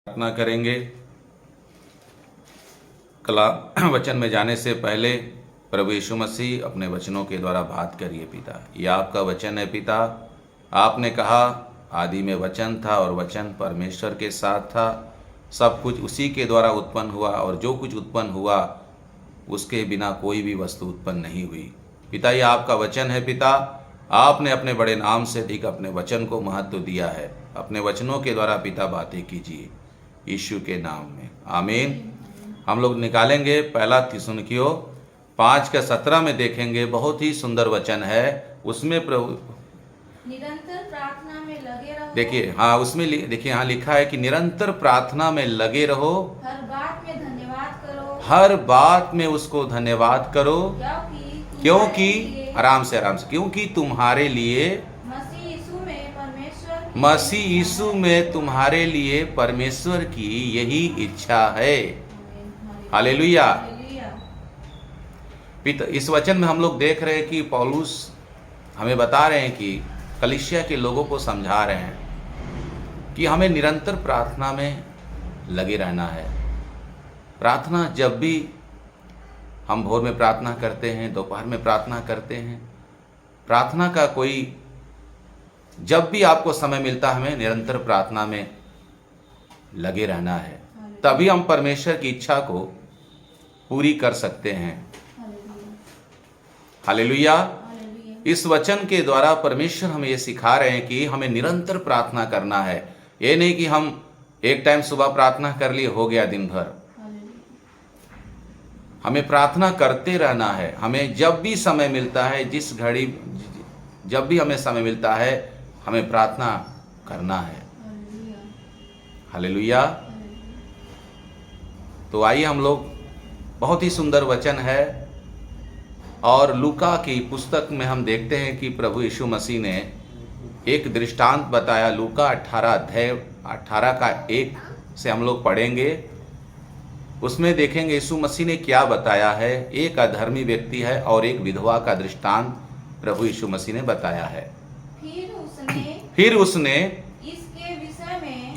प्रार्थना करेंगे। कला वचन में जाने से पहले प्रभु यीशु मसीह अपने वचनों के द्वारा बात करिए। पिता, यह आपका वचन है। पिता, आपने कहा आदि में वचन था और वचन परमेश्वर के साथ था, सब कुछ उसी के द्वारा उत्पन्न हुआ और जो कुछ उत्पन्न हुआ उसके बिना कोई भी वस्तु उत्पन्न नहीं हुई। पिता, यह आपका वचन है। पिता, आपने अपने बड़े नाम से अधिक अपने वचन को महत्व दिया है। अपने वचनों के द्वारा पिता बातें कीजिए यीशु के नाम में, आमीन। हम लोग निकालेंगे पहला थिस्सलुनीकियों 5:17 में देखेंगे, बहुत ही सुंदर वचन है। उसमें प्रभु निरंतर प्रार्थना में लगे रहो। देखिए, हाँ, उसमें देखिए, यहाँ लिखा है कि निरंतर प्रार्थना में लगे रहो, हर बात में धन्यवाद करो, हर बात में उसको धन्यवाद करो, क्योंकि आराम से क्योंकि तुम्हारे लिए मसीह यीशु में तुम्हारे लिए परमेश्वर की यही इच्छा है। हालेलुया। इस वचन में हम लोग देख रहे हैं कि पौलुस हमें बता रहे हैं कि कलीसिया के लोगों को समझा रहे हैं कि हमें निरंतर प्रार्थना में लगे रहना है। प्रार्थना जब भी हम भोर में प्रार्थना करते हैं, दोपहर में प्रार्थना करते हैं, प्रार्थना का कोई जब भी आपको समय मिलता है हमें निरंतर प्रार्थना में लगे रहना है, तभी हम परमेश्वर की इच्छा को पूरी कर सकते हैं। हालेलुया। इस वचन के द्वारा परमेश्वर हमें ये सिखा रहे हैं कि हमें निरंतर प्रार्थना करना है। ये नहीं कि हम एक टाइम सुबह प्रार्थना कर लिए, हो गया दिन भर। हमें प्रार्थना करते रहना है। हमें जब भी समय मिलता है, जिस घड़ी जब भी हमें समय मिलता है, हमें प्रार्थना करना है। हालेलुया। तो आइए हम लोग, बहुत ही सुंदर वचन है और लूका की पुस्तक में हम देखते हैं कि प्रभु यीशु मसीह ने एक दृष्टांत बताया। लूका 18:18 से हम लोग पढ़ेंगे। उसमें देखेंगे यीशु मसीह ने क्या बताया है। एक अधर्मी व्यक्ति है और एक विधवा का दृष्टांत प्रभु यीशु मसीह ने बताया है। फिर उसने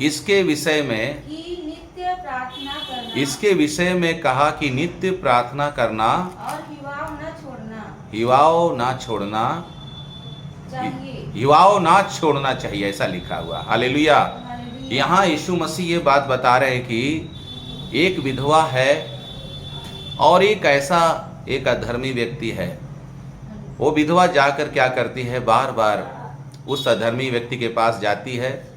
इसके विषय में नित्य प्रार्थना करना, इसके विषय में कहा कि नित्य प्रार्थना करना और हिवाव ना छोड़ना चाहिए। हिवाव ना छोड़ना चाहिए, ऐसा लिखा हुआ। हालेलुया। यहाँ यीशु मसीह ये बात बता रहे हैं कि एक विधवा है और एक अधर्मी व्यक्ति है। वो विधवा जाकर क्या करती है, बार बार उस अधर्मी व्यक्ति के पास जाती है,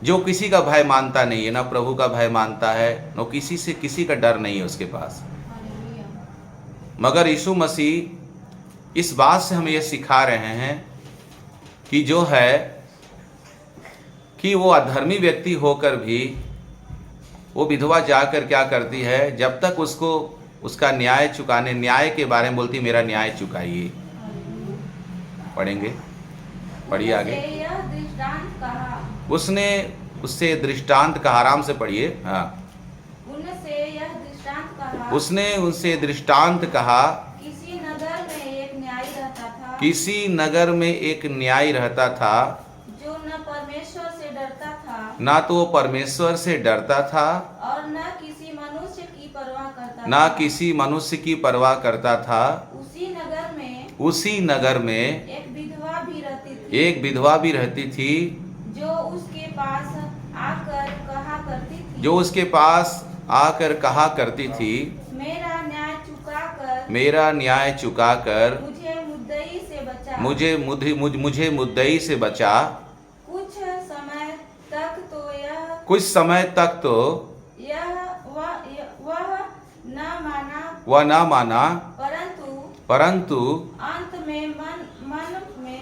जो किसी का भय मानता नहीं है, ना प्रभु का भय मानता है, न किसी का डर नहीं है उसके पास। मगर यीशु मसीह इस बात से हमें यह सिखा रहे हैं कि जो है कि वो अधर्मी व्यक्ति होकर भी वो विधवा जाकर क्या करती है, जब तक उसको उसका न्याय के बारे में बोलती, मेरा न्याय चुकाइए। पढ़िए आगे। उसने उससे दृष्टांत कहा, आराम से पढ़िए। हाँ, उसने उनसे दृष्टांत कहा, किसी नगर में एक न्यायी रहता था, जो न परमेश्वर से डरता था, ना तो वो परमेश्वर से डरता था और न किसी मनुष्य की परवाह करता था। उसी नगर में एक विधवा भी रहती थी, जो उसके पास आकर कहा करती थी, मेरा न्याय चुकाकर मुझे मुद्दई से बचा। कुछ समय तक तो वह न माना, परंतु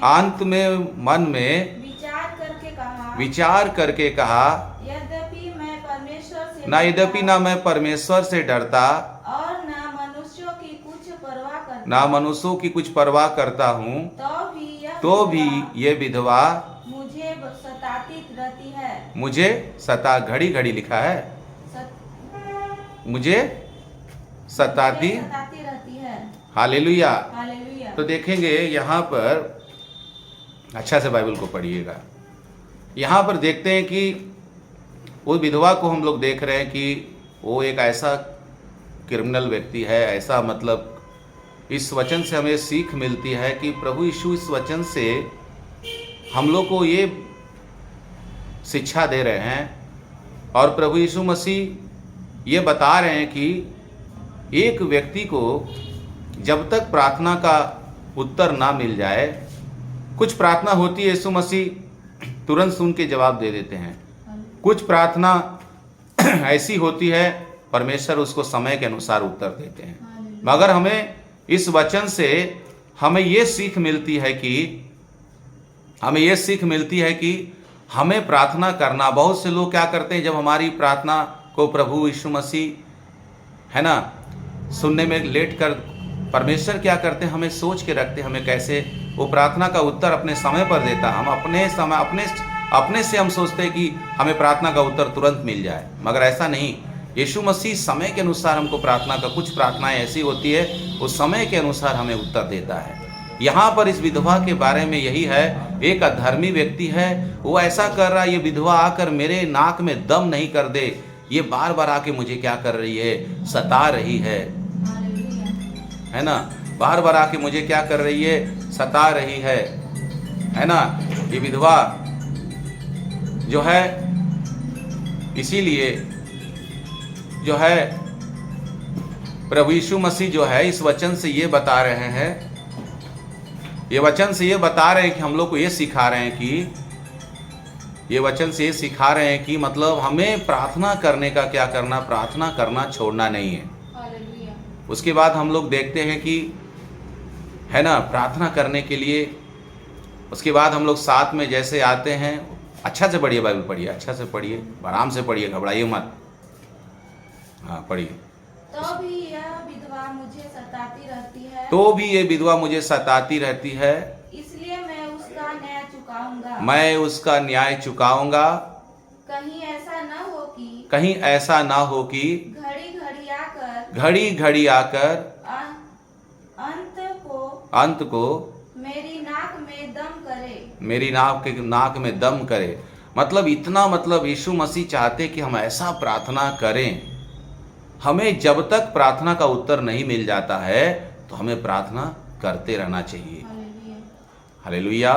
अंत में मन में विचार करके कहा, यद्यपि मैं परमेश्वर से डरता और ना मनुष्यों की कुछ परवाह करता हूँ, तो भी ये विधवा मुझे घड़ी घड़ी लिखा है, मुझे सताती रहती है। हालेलुया। तो देखेंगे यहाँ पर, अच्छा से बाइबल को पढ़िएगा। यहाँ पर देखते हैं कि उस विधवा को हम लोग देख रहे हैं कि वो एक ऐसा क्रिमिनल व्यक्ति है, ऐसा मतलब इस वचन से हमें सीख मिलती है कि प्रभु यीशु इस वचन से हम लोग को ये शिक्षा दे रहे हैं और प्रभु यीशु मसीह ये बता रहे हैं कि एक व्यक्ति को जब तक प्रार्थना का उत्तर ना मिल जाए, कुछ प्रार्थना होती है यीशु मसीह तुरंत सुन के जवाब दे देते हैं, कुछ प्रार्थना ऐसी होती है परमेश्वर उसको समय के अनुसार उत्तर देते हैं। मगर हमें इस वचन से हमें ये सीख मिलती है कि हमें प्रार्थना करना। बहुत से लोग क्या करते हैं, जब हमारी प्रार्थना को प्रभु यीशु मसीह है ना सुनने में लेट कर, परमेश्वर क्या करते हैं, हमें सोच के रखते हैं, हमें कैसे वो प्रार्थना का उत्तर अपने समय पर देता। हम अपने से हम सोचते हैं कि हमें प्रार्थना का उत्तर तुरंत मिल जाए, मगर ऐसा नहीं। यीशु मसीह समय के अनुसार हमको प्रार्थना का, कुछ प्रार्थनाएं ऐसी होती है वो समय के अनुसार हमें उत्तर देता है। यहाँ पर इस विधवा के बारे में यही है, एक अधर्मी व्यक्ति है, वो ऐसा कर रहा है, ये विधवा आकर मेरे नाक में दम नहीं कर दे, ये बार बार आके मुझे क्या कर रही है, सता रही है ना, बार बार आके मुझे क्या कर रही है, सता रही है ना। ये विधवा जो है, इसीलिए जो है प्रभु यीशु मसीह जो है इस वचन से ये बता रहे हैं, ये वचन से ये बता रहे हैं कि हम लोग को ये सिखा रहे हैं कि ये वचन से ये सिखा रहे हैं कि मतलब हमें प्रार्थना करने का क्या करना, प्रार्थना करना छोड़ना नहीं है। उसके बाद हम लोग देखते हैं कि है ना, प्रार्थना करने के लिए उसके बाद हम लोग साथ में जैसे आते हैं, अच्छा से पढ़िए, बाइबल पढ़िए, अच्छा से पढ़िए, आराम से पढ़िए, घबराइए मत। हाँ पढ़िए। तो भी ये विधवा मुझे सताती रहती है, इसलिए मैं उसका न्याय चुकाऊंगा। कहीं ऐसा ना हो कि घड़ी घड़ी आकर अंत को मेरी नाक में दम करे। मतलब इतना, मतलब यीशु मसीह चाहते कि हम ऐसा प्रार्थना करें, हमें जब तक प्रार्थना का उत्तर नहीं मिल जाता है तो हमें प्रार्थना करते रहना चाहिए। हालेलुया।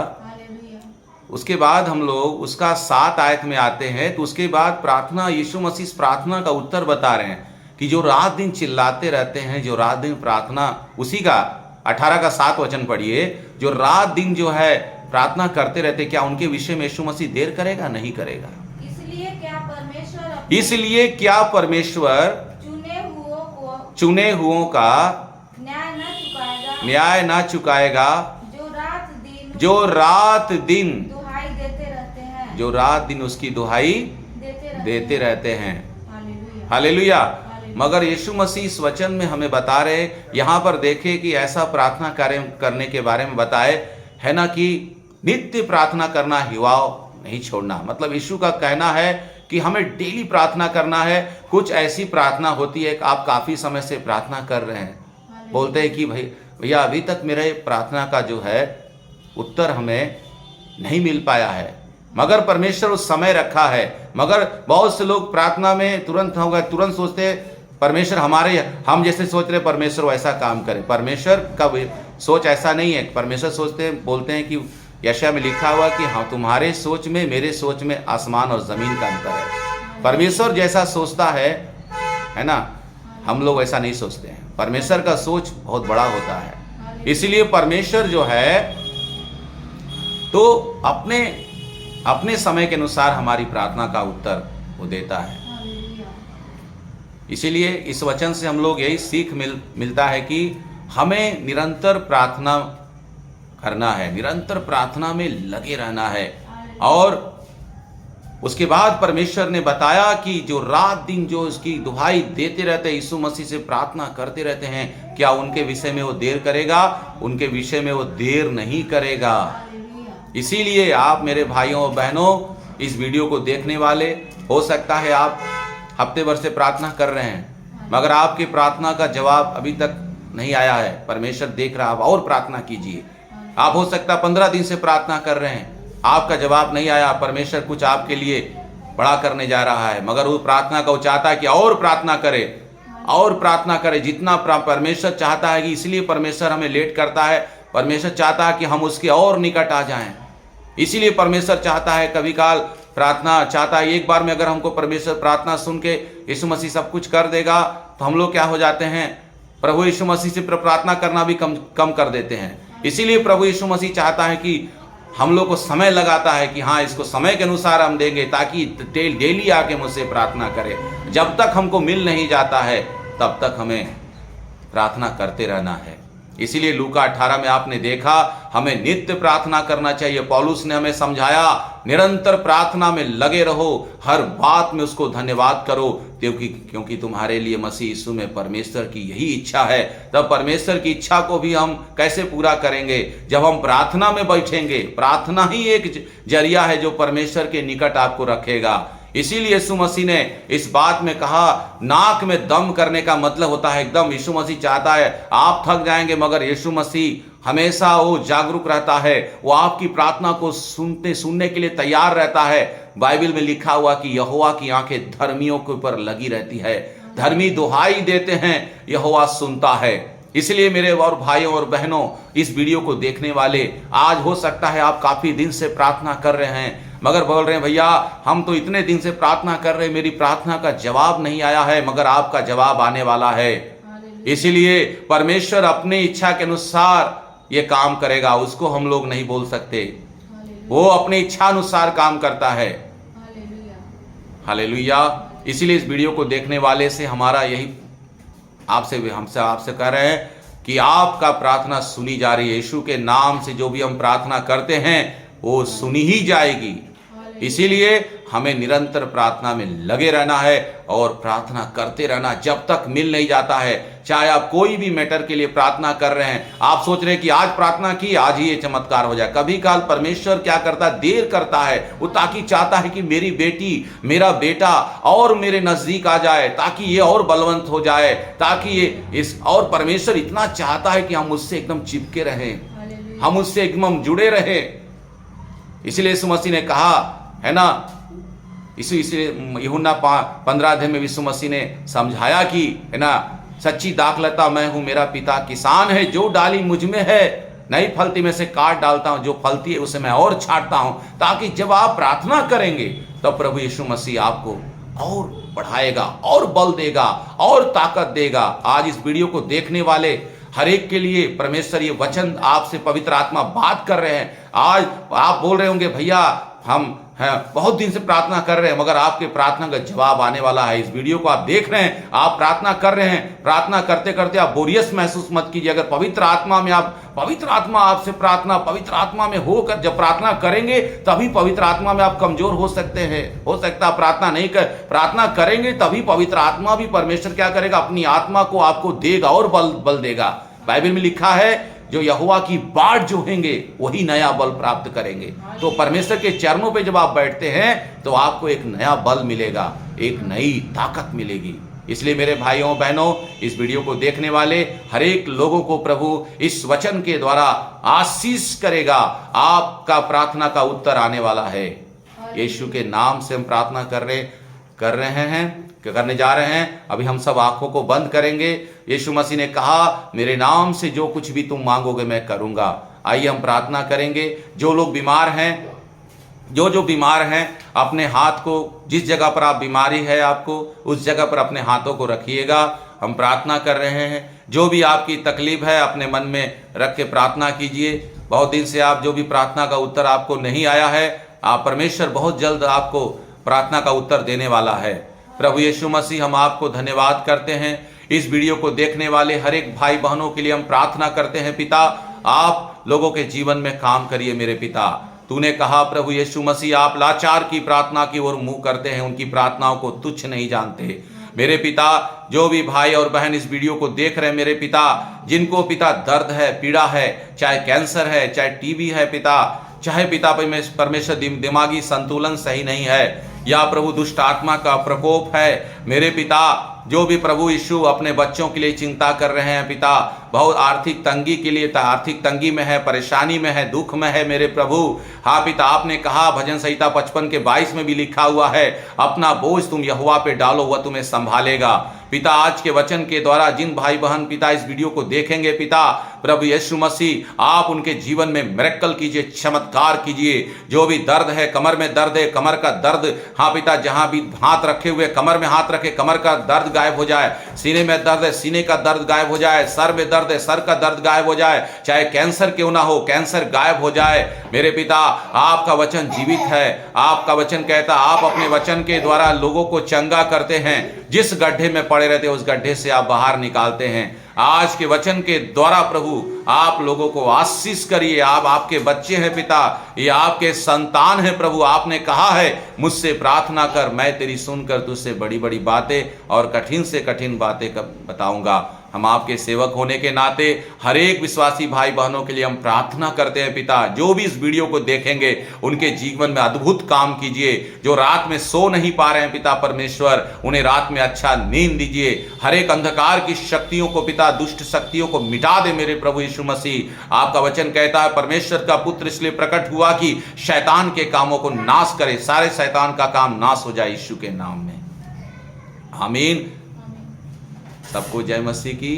उसके बाद हम लोग उसका 7 आयत में आते हैं, तो उसके बाद प्रार्थना, यीशु मसीह इस प्रार्थना का उत्तर बता रहे हैं कि जो रात दिन चिल्लाते रहते हैं, जो रात दिन प्रार्थना, उसी का 18 का 7 वचन पढ़िए, जो रात दिन जो है प्रार्थना करते रहते, क्या उनके विषय में यीशु मसीह देर करेगा? नहीं करेगा। इसलिए क्या परमेश्वर चुने हुओं का न्याय ना चुकाएगा, जो रात दिन उसकी दुहाई देते रहते हैं। हालेलुया। मगर यीशु मसीह इस वचन में हमें बता रहे, यहाँ पर देखे कि ऐसा प्रार्थना करने के बारे में बताए है ना, कि नित्य प्रार्थना करना, हिवाव नहीं छोड़ना। मतलब यीशु का कहना है कि हमें डेली प्रार्थना करना है। कुछ ऐसी प्रार्थना होती है कि आप काफ़ी समय से प्रार्थना कर रहे हैं, बोलते हैं कि भैया अभी तक मेरे प्रार्थना का जो है उत्तर हमें नहीं मिल पाया है, मगर परमेश्वर उस समय रखा है। मगर बहुत से लोग प्रार्थना में तुरंत होगा, तुरंत सोचते परमेश्वर हम जैसे सोच रहे परमेश्वर वैसा काम करे। परमेश्वर का सोच ऐसा नहीं है। परमेश्वर बोलते हैं कि यशायाह में लिखा हुआ कि हाँ, तुम्हारे सोच में मेरे सोच में आसमान और जमीन का अंतर है। परमेश्वर जैसा सोचता है ना, हम लोग ऐसा नहीं सोचते हैं। परमेश्वर का सोच बहुत बड़ा होता है, इसलिए परमेश्वर जो है तो अपने समय के अनुसार हमारी प्रार्थना का उत्तर वो देता है। इसीलिए इस वचन से हम लोग यही सीख मिलता है कि हमें निरंतर प्रार्थना करना है, निरंतर प्रार्थना में लगे रहना है। और उसके बाद परमेश्वर ने बताया कि जो रात दिन जो इसकी दुहाई देते रहते हैं, यीशु मसीह से प्रार्थना करते रहते हैं, क्या उनके विषय में वो देर करेगा? उनके विषय में वो देर नहीं करेगा। इसीलिए आप मेरे भाइयों और बहनों, इस वीडियो को देखने वाले, हो सकता है आप हफ्ते भर से प्रार्थना कर रहे हैं, मगर आपकी प्रार्थना का जवाब अभी तक नहीं आया है। परमेश्वर देख रहा है, आप और प्रार्थना कीजिए। आप हो सकता है 15 दिन से प्रार्थना कर रहे हैं, आपका जवाब नहीं आया, परमेश्वर कुछ आपके लिए बड़ा करने जा रहा है, मगर वो प्रार्थना का वो चाहता है कि और प्रार्थना करे, और प्रार्थना करे जितना परमेश्वर चाहता है। कि इसलिए परमेश्वर हमें लेट करता है, परमेश्वर चाहता है कि हम उसके और निकट आ जाएं। इसीलिए परमेश्वर चाहता है, कभी काल प्रार्थना चाहता है, एक बार में अगर हमको परमेश्वर प्रार्थना सुन के यीशु मसीह सब कुछ कर देगा तो हम लोग क्या हो जाते हैं, प्रभु यीशु मसीह से प्रार्थना करना भी कम कर देते हैं। इसीलिए प्रभु यीशु मसीह चाहता है कि हम लोग को समय लगाता है कि हाँ, इसको समय के अनुसार हम देंगे, ताकि डेली आके मुझसे प्रार्थना करे। जब तक हमको मिल नहीं जाता है तब तक हमें प्रार्थना करते रहना है। इसीलिए लूका 18 में आपने देखा, हमें नित्य प्रार्थना करना चाहिए। पौलुस ने हमें समझाया, निरंतर प्रार्थना में लगे रहो, हर बात में उसको धन्यवाद करो, क्योंकि तुम्हारे लिए मसीह यीशु में परमेश्वर की यही इच्छा है। तब परमेश्वर की इच्छा को भी हम कैसे पूरा करेंगे? जब हम प्रार्थना में बैठेंगे। प्रार्थना ही एक जरिया है जो परमेश्वर के निकट आपको रखेगा। इसीलिए यीशु मसीह ने इस बात में कहा, नाक में दम करने का मतलब होता है एकदम। यीशु मसीह चाहता है, आप थक जाएंगे मगर यीशु मसीह हमेशा वो जागरूक रहता है, वो आपकी प्रार्थना को सुनने के लिए तैयार रहता है। बाइबल में लिखा हुआ कि यहोवा की आंखें धर्मियों के ऊपर लगी रहती है, धर्मी दुहाई देते हैं, यहोवा सुनता है। इसलिए मेरे और भाइयों और बहनों, इस वीडियो को देखने वाले, आज हो सकता है आप काफी दिन से प्रार्थना कर रहे हैं, मगर बोल रहे हैं, भैया हम तो इतने दिन से प्रार्थना कर रहे हैं, मेरी प्रार्थना का जवाब नहीं आया है, मगर आपका जवाब आने वाला है। इसलिए परमेश्वर अपनी इच्छा के अनुसार ये काम करेगा, उसको हम लोग नहीं बोल सकते। वो अपनी इच्छा अनुसार काम करता है। हालेलुया। इसलिए इस वीडियो को देखने वाले से हमारा यही आपसे कह रहे हैं कि आपका प्रार्थना सुनी जा रही है। यीशु के नाम से जो भी हम प्रार्थना करते हैं वो सुनी ही जाएगी। इसीलिए हमें निरंतर प्रार्थना में लगे रहना है और प्रार्थना करते रहना जब तक मिल नहीं जाता है। चाहे आप कोई भी मैटर के लिए प्रार्थना कर रहे हैं, आप सोच रहे हैं कि आज प्रार्थना की, आज ही ये चमत्कार हो जाए। कभी काल परमेश्वर क्या करता है, देर करता है, वो ताकि चाहता है कि मेरी बेटी, मेरा बेटा और मेरे नजदीक आ जाए, ताकि ये और बलवंत हो जाए, ताकि ये और परमेश्वर इतना चाहता है कि हम उससे एकदम चिपके रहें, हम उससे एकदम जुड़े रहें। इसलिए यीशु मसीह ने कहा है ना, इसलिए यूहन्ना 15 अध्याय में यीशु मसीह ने समझाया कि है ना, सच्ची दाखलता मैं हूं, मेरा पिता किसान है, जो डाली मुझ में है नहीं फलती में से काट डालता हूं, जो फलती है उसे मैं और छांटता हूं, ताकि जब आप प्रार्थना करेंगे तब प्रभु यीशु मसीह आपको और बढ़ाएगा और बल देगा और ताकत देगा। आज इस वीडियो को देखने वाले हर एक के लिए परमेश्वर ये वचन आपसे पवित्र आत्मा बात कर रहे हैं। आज आप बोल रहे होंगे, भैया हम बहुत दिन से प्रार्थना कर रहे हैं, मगर आपके प्रार्थना का जवाब आने वाला है। इस वीडियो को आप देख रहे हैं, आप प्रार्थना कर रहे हैं, प्रार्थना करते करते आप बोरियस महसूस मत कीजिए। अगर पवित्र आत्मा आपसे प्रार्थना पवित्र आत्मा में होकर जब प्रार्थना करेंगे, तभी पवित्र आत्मा में आप कमजोर हो सकते हैं। हो सकता है प्रार्थना करेंगे तभी पवित्र आत्मा भी परमेश्वर क्या करेगा, अपनी आत्मा को आपको देगा और बल देगा। बाइबल में लिखा है, जो यहोवा की बाट जोहेंगे वही नया बल प्राप्त करेंगे। तो परमेश्वर के चरणों पे जब आप बैठते हैं तो आपको एक नया बल मिलेगा, एक नई ताकत मिलेगी। इसलिए मेरे भाइयों बहनों, इस वीडियो को देखने वाले हर एक लोगों को प्रभु इस वचन के द्वारा आशीष करेगा। आपका प्रार्थना का उत्तर आने वाला है। यीशु के नाम से हम प्रार्थना करने जा रहे हैं। अभी हम सब आंखों को बंद करेंगे। यीशु मसीह ने कहा, मेरे नाम से जो कुछ भी तुम मांगोगे मैं करूंगा। आइए हम प्रार्थना करेंगे। जो लोग बीमार हैं, जो बीमार हैं, अपने हाथ को, जिस जगह पर आप बीमारी है आपको, उस जगह पर अपने हाथों को रखिएगा। हम प्रार्थना कर रहे हैं। जो भी आपकी तकलीफ है अपने मन में रख के प्रार्थना कीजिए। बहुत दिन से आप जो भी प्रार्थना का उत्तर आपको नहीं आया है, आप परमेश्वर बहुत जल्द आपको प्रार्थना का उत्तर देने वाला है। प्रभु यीशु मसीह, हम आपको धन्यवाद करते हैं। इस वीडियो को देखने वाले हर एक भाई बहनों के लिए हम प्रार्थना करते हैं। पिता, आप लोगों के जीवन में काम करिए। मेरे पिता, तूने कहा प्रभु यीशु मसीह, आप लाचार की प्रार्थना की ओर मुंह करते हैं, उनकी प्रार्थनाओं को तुच्छ नहीं जानते। मेरे पिता, जो भी भाई और बहन इस वीडियो को देख रहे हैं मेरे पिता, जिनको पिता दर्द है, पीड़ा है, चाहे कैंसर है, चाहे टीबी है पिता, चाहे पिता परमेश्वर दिमागी संतुलन सही नहीं है, या प्रभु दुष्ट आत्मा का प्रकोप है, मेरे पिता जो भी प्रभु यीशु अपने बच्चों के लिए चिंता कर रहे हैं पिता, बहुत आर्थिक तंगी के लिए, आर्थिक तंगी में है, परेशानी में है, दुख में है मेरे प्रभु। हाँ पिता, आपने कहा भजन संहिता 55 के 22 में भी लिखा हुआ है, अपना बोझ तुम यहोवा पे डालो, वह तुम्हें संभालेगा। पिता, आज के वचन के द्वारा जिन भाई बहन पिता इस वीडियो को देखेंगे पिता, प्रभु यीशु मसीह आप उनके जीवन में मिरेकल कीजिए, चमत्कार कीजिए। जो भी दर्द है, कमर में दर्द है, कमर का दर्द, हाँ पिता, जहां भी हाथ रखे हुए, कमर में हाथ रखे, कमर का दर्द गायब हो जाए। सीने में दर्द है, सीने का दर्द गायब हो जाए। सर में दर्द है, सर का दर्द गायब हो जाए। चाहे कैंसर क्यों ना हो, कैंसर गायब हो जाए। मेरे पिता, आपका वचन जीवित है। आपका वचन कहता, आप अपने वचन के द्वारा लोगों को चंगा करते हैं। जिस गड्ढे में पड़े रहते उस गड्ढे से आप बाहर निकालते हैं। आज के वचन के द्वारा प्रभु आप लोगों को आशीष करिए। आप आपके बच्चे हैं पिता, ये आपके संतान हैं प्रभु। आपने कहा है मुझसे प्रार्थना कर, मैं तेरी सुनकर तुझसे बड़ी बड़ी बातें और कठिन से कठिन बातें बताऊंगा। हम आपके सेवक होने के नाते हर एक विश्वासी भाई बहनों के लिए हम प्रार्थना करते हैं पिता, जो भी इस वीडियो को देखेंगे उनके जीवन में अद्भुत काम कीजिए। जो रात में सो नहीं पा रहे हैं पिता परमेश्वर, उन्हें रात में अच्छा नींद दीजिए। हर एक अंधकार की शक्तियों को पिता, दुष्ट शक्तियों को मिटा दे मेरे प्रभु यीशु मसीह। आपका वचन कहता है परमेश्वर का पुत्र इसलिए प्रकट हुआ कि शैतान के कामों को नाश करे। सारे शैतान का काम नाश हो जाए यीशु के नाम में, आमीन। सबको जय मसीह की।